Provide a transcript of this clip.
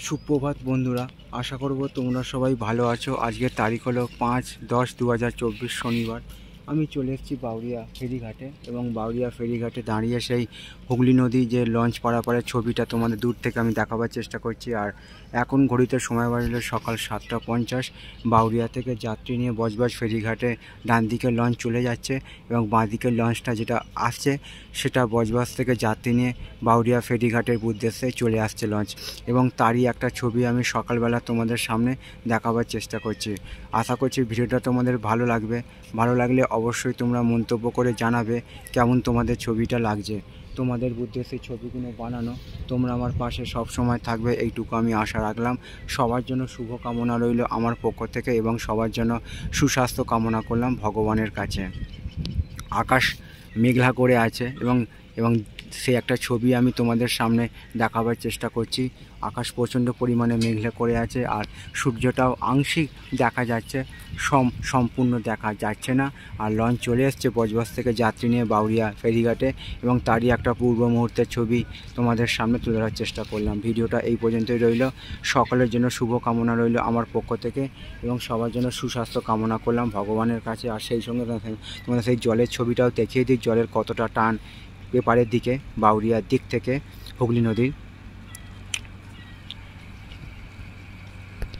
সুপ্রভাত বন্ধুরা, আশা করব তোমরা সবাই ভালো আছো। আজকের তারিখ হলো 5/10/2024 শনিবার। আমি চলে এসেছি বাউরিয়া ফেরিঘাটে এবং বাউরিয়া ফেরিঘাটে দাঁড়িয়ে সেই হুগলি নদী যে লঞ্চ পারাপারের ছবিটা তোমাদের দূর থেকে আমি দেখাবার চেষ্টা করছি। আর এখন ঘড়িতে সময় বাজলো সকাল 7:50। বাউরিয়া থেকে যাত্রী নিয়ে বজবজ ফেরিঘাটে ডান দিকের লঞ্চ চলে যাচ্ছে এবং বাঁ দিকের লঞ্চটা যেটা আসছে সেটা বজবজ থেকে যাত্রী নিয়ে বাউরিয়া ফেরিঘাটের উদ্দেশ্যে চলে আসছে লঞ্চ। এবং তারই একটা ছবি আমি সকালবেলা তোমাদের সামনে দেখাবার চেষ্টা করছি। আশা করছি ভিডিওটা তোমাদের ভালো লাগবে। ভালো লাগলে অবশ্যই তোমরা মন্তব্য করে জানাবে কেমন তোমাদের ছবিটা লাগছে। তোমাদের উদ্দেশ্যে ছবিগুলো বানানো, তোমরা আমার পাশে সব সময় থাকবে এইটুকু আমি আশা রাখলাম। সবার জন্য শুভ কামনা রইল আমার পক্ষ থেকে এবং সবার জন্য সুস্বাস্থ্য কামনা করলাম ভগবানের কাছে। আকাশ মেঘলা করে আছে এবং এবং সেই একটা ছবি আমি তোমাদের সামনে দেখাবার চেষ্টা করছি। আকাশ প্রচণ্ড পরিমাণে মেঘলা করে আছে আর সূর্যটাও আংশিক দেখা যাচ্ছে, সম্পূর্ণ দেখা যাচ্ছে না। আর লঞ্চ চলে এসছে বজবজ থেকে যাত্রী নিয়ে বাউরিয়া ফেরিঘাটে এবং তারই একটা পূর্ব মুহূর্তের ছবি তোমাদের সামনে তুলে ধরার চেষ্টা করলাম। ভিডিওটা এই পর্যন্তই রইল। সকলের জন্য শুভ কামনা রইল আমার পক্ষ থেকে এবং সবার জন্য সুস্বাস্থ্য কামনা করলাম ভগবানের কাছে। আর সেই সঙ্গে তোমাদের সেই জলের ছবিটাও দেখিয়ে দিই, জলের কতটা টান এপারের দিকে বাউরিয়ার দিক থেকে হুগলি নদীর।